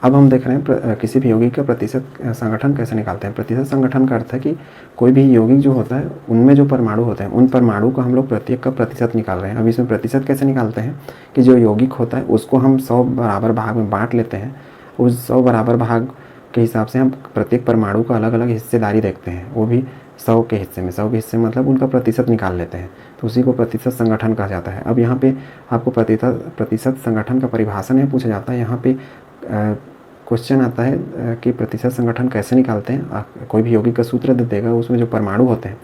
अब हम देख रहे हैं किसी भी यौगिक का प्रतिशत संगठन कैसे निकालते हैं। प्रतिशत संगठन का अर्थ है कि कोई भी यौगिक जो होता है उनमें जो परमाणु होते हैं उन परमाणु को हम लोग प्रत्येक का प्रतिशत निकाल रहे हैं। अब इसमें प्रतिशत कैसे निकालते हैं कि जो यौगिक होता है उसको हम 100 बराबर भाग में बांट लेते हैं। उस 100 बराबर भाग के हिसाब से हम प्रत्येक परमाणु का अलग अलग हिस्सेदारी देखते हैं, वो भी 100 के हिस्से में। 100 के हिस्से मतलब उनका प्रतिशत निकाल लेते हैं, तो उसी को प्रतिशत संगठन कहा जाता है। अब यहाँ पे आपको प्रतिशत संगठन का परिभाषा नहीं पूछा जाता है, यहाँ पे क्वेश्चन आता है कि प्रतिशत संगठन कैसे निकालते हैं। कोई भी यौगिक का सूत्र दे देगा, उसमें जो परमाणु होते हैं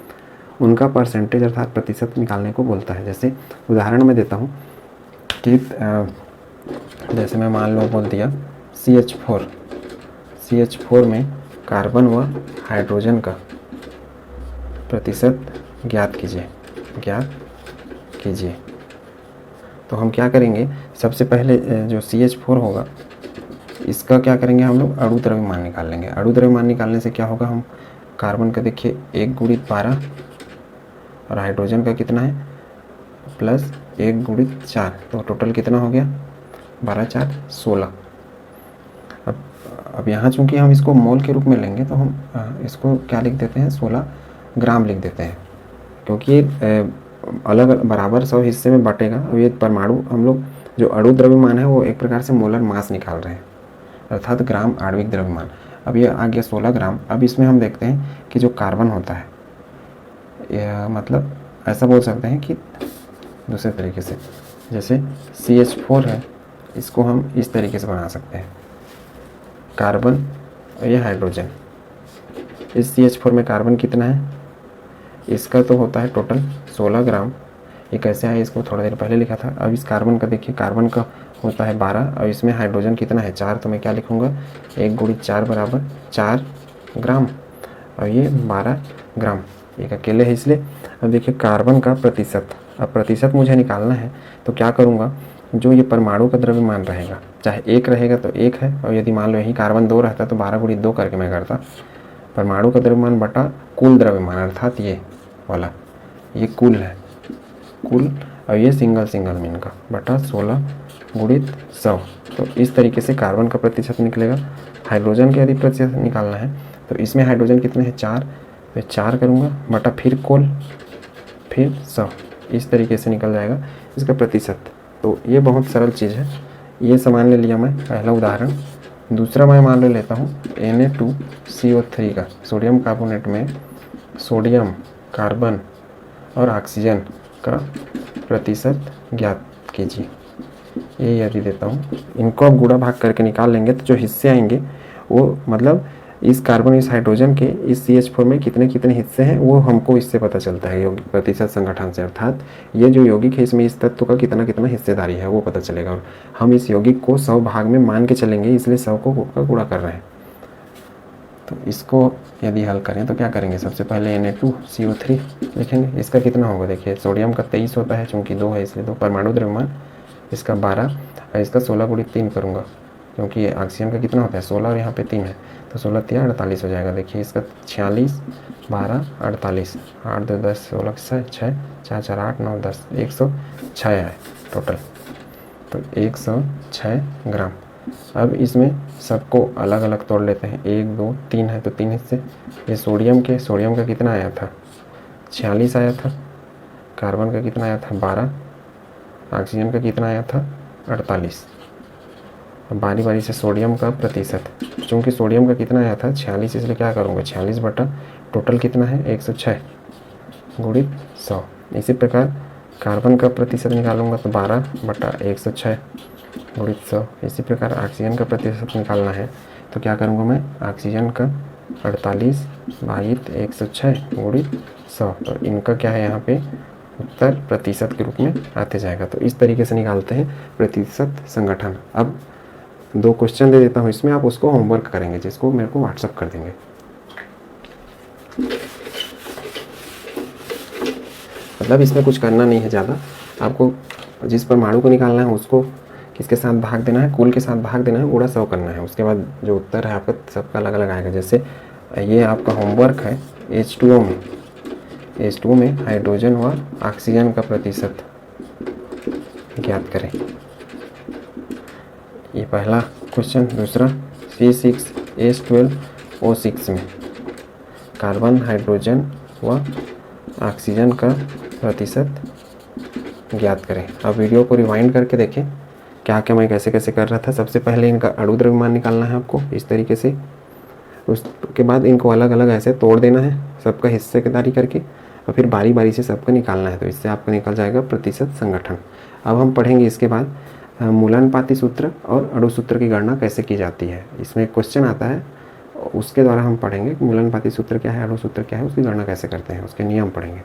उनका परसेंटेज अर्थात प्रतिशत निकालने को बोलता है। जैसे उदाहरण में देता हूँ कि जैसे मैं मान लो बोल दिया CH4 में कार्बन व हाइड्रोजन का प्रतिशत ज्ञात कीजिए। तो हम क्या करेंगे, सबसे पहले जो CH4 होगा इसका क्या करेंगे, हम लोग अणु द्रव्यमान निकाल लेंगे। अणु द्रव्यमान निकालने से क्या होगा, हम कार्बन का देखिए 1 गुणित 12 और हाइड्रोजन का कितना है प्लस 1 गुणित 4, तो टोटल कितना हो गया 12 4 16। अब यहाँ चूंकि हम इसको मोल के रूप में लेंगे तो हम इसको क्या लिख देते हैं 16 ग्राम लिख देते हैं, क्योंकि ये अलग बराबर 100 हिस्से में बांटेगा। अब ये परमाणु हम लोग जो अणु द्रव्यमान है वो एक प्रकार से मोलर मास निकाल रहे हैं, अर्थात ग्राम आणविक द्रव्यमान। अब ये आ गया 16 ग्राम। अब इसमें हम देखते हैं कि जो कार्बन होता है, यह मतलब ऐसा बोल सकते हैं कि दूसरे तरीके से, जैसे CH4 है इसको हम इस तरीके से बना सकते हैं, कार्बन और ये हाइड्रोजन। इस CH4 में कार्बन कितना है, इसका तो होता है टोटल 16 ग्राम। ये कैसे आया, इसको थोड़ा देर पहले लिखा था। अब इस कार्बन का देखिए, कार्बन का होता है 12 और इसमें हाइड्रोजन कितना है 4, तो मैं क्या लिखूँगा 1 गुणित 4 बराबर 4 ग्राम और ये 12 ग्राम, एक अकेले है इसलिए। अब देखिए कार्बन का प्रतिशत, अब प्रतिशत मुझे निकालना है तो क्या करूँगा, जो ये परमाणु का द्रव्यमान रहेगा, चाहे 1 रहेगा तो 1 है, और यदि मान लो यही कार्बन 2 रहता तो 12 गुणित 2 करके मैं करता परमाणु का द्रव्यमान बटा कुल द्रव्यमान, अर्थात ये वाला ये कुल है, कुल, और ये सिंगल मीन का बटा 16 गुणित 100। तो इस तरीके से कार्बन का प्रतिशत निकलेगा। हाइड्रोजन के यदि प्रतिशत निकालना है तो इसमें हाइड्रोजन कितने हैं 4, तो 4 करूँगा बटा फिर कुल फिर 100, इस तरीके से निकल जाएगा इसका प्रतिशत। तो ये बहुत सरल चीज़ है, ये सामान ले लिया मैं पहला उदाहरण। दूसरा मैं मान लेता हूँ Na2CO3 का, सोडियम कार्बोनेट में सोडियम, कार्बन और ऑक्सीजन का प्रतिशत ज्ञात कीजिए। ये यदि देता हूँ, इनको अब गुणा भाग करके निकाल लेंगे तो जो हिस्से आएंगे वो मतलब इस कार्बन इस हाइड्रोजन के इस CH4 में कितने कितने हिस्से हैं वो हमको इससे पता चलता है यौगिक प्रतिशत संगठन से, अर्थात ये जो यौगिक है इसमें इस तत्व का कितना कितना हिस्सेदारी है वो पता चलेगा। और हम इस यौगिक को 100 भाग में मान के चलेंगे, इसलिए 100 को गुणा कर रहे हैं। तो इसको यदि हल करें तो क्या करेंगे, सबसे पहले Na2CO3 लिखेंगे। इसका कितना होगा, देखिए सोडियम का 23 होता है, चूँकि 2 है इसलिए 2, परमाणु द्रव्यमान इसका 12 और इसका 16 गुणित 3 करूँगा, क्योंकि ऑक्सीजन का कितना होता है 16 और यहाँ पे 3 है, तो 16 3 48 हो जाएगा। देखिए इसका 46 12 48 8 2 10 16 6 4 4 8 9 10 106 है टोटल, तो 106 ग्राम। अब इसमें सबको अलग अलग तोड़ लेते हैं, 1 2 3 है तो 3 हिस्से। ये सोडियम का कितना आया था 46 आया था, कार्बन का कितना आया था 12, ऑक्सीजन का कितना आया था 48। अब बारी बारी से सोडियम का प्रतिशत, चूँकि सोडियम का कितना आया था 46, इसलिए क्या करूँगा 46 बटा टोटल कितना है 106 गुणित 100। इसी प्रकार कार्बन का प्रतिशत निकालूंगा तो 12 बटा 106 गुणित 100। इसी प्रकार ऑक्सीजन का प्रतिशत निकालना है तो क्या करूँगा मैं, ऑक्सीजन का 48 भागित 106 गुणित 100, तो इनका क्या है यहाँ पे उत्तर प्रतिशत के रूप में आते जाएगा। तो इस तरीके से निकालते हैं प्रतिशत संगठन। अब 2 क्वेश्चन दे देता हूँ इसमें, आप उसको होमवर्क करेंगे, जिसको मेरे को व्हाट्सअप कर देंगे। मतलब इसमें कुछ करना नहीं है ज़्यादा, आपको जिस परमाणु को निकालना है उसको किसके साथ भाग देना है, कुल के साथ भाग देना है, गुणा 100 करना है। उसके बाद जो उत्तर है आपका सबका अलग अलग आएगा। जैसे ये आपका होमवर्क है, H2O में हाइड्रोजन व ऑक्सीजन का प्रतिशत ज्ञात करें। ये पहला क्वेश्चन दूसरा, C6H12O6 में कार्बन, हाइड्रोजन व ऑक्सीजन का प्रतिशत ज्ञात करें। अब वीडियो को रिवाइंड करके देखें क्या क्या मैं कैसे कैसे कर रहा था। सबसे पहले इनका अणु द्रव्यमान निकालना है आपको इस तरीके से, उसके बाद इनको अलग अलग ऐसे तोड़ देना है सबका हिस्सेदारी करके, और फिर बारी बारी से सबको निकालना है। तो इससे आपको निकल जाएगा प्रतिशत संगठन। अब हम पढ़ेंगे इसके बाद मूलानुपाती सूत्र और अणु सूत्र की गणना कैसे की जाती है। इसमें क्वेश्चन आता है, उसके द्वारा हम पढ़ेंगे मूलानुपाती सूत्र क्या है, अणु सूत्र क्या है, उसकी गणना कैसे करते हैं, उसके नियम पढ़ेंगे।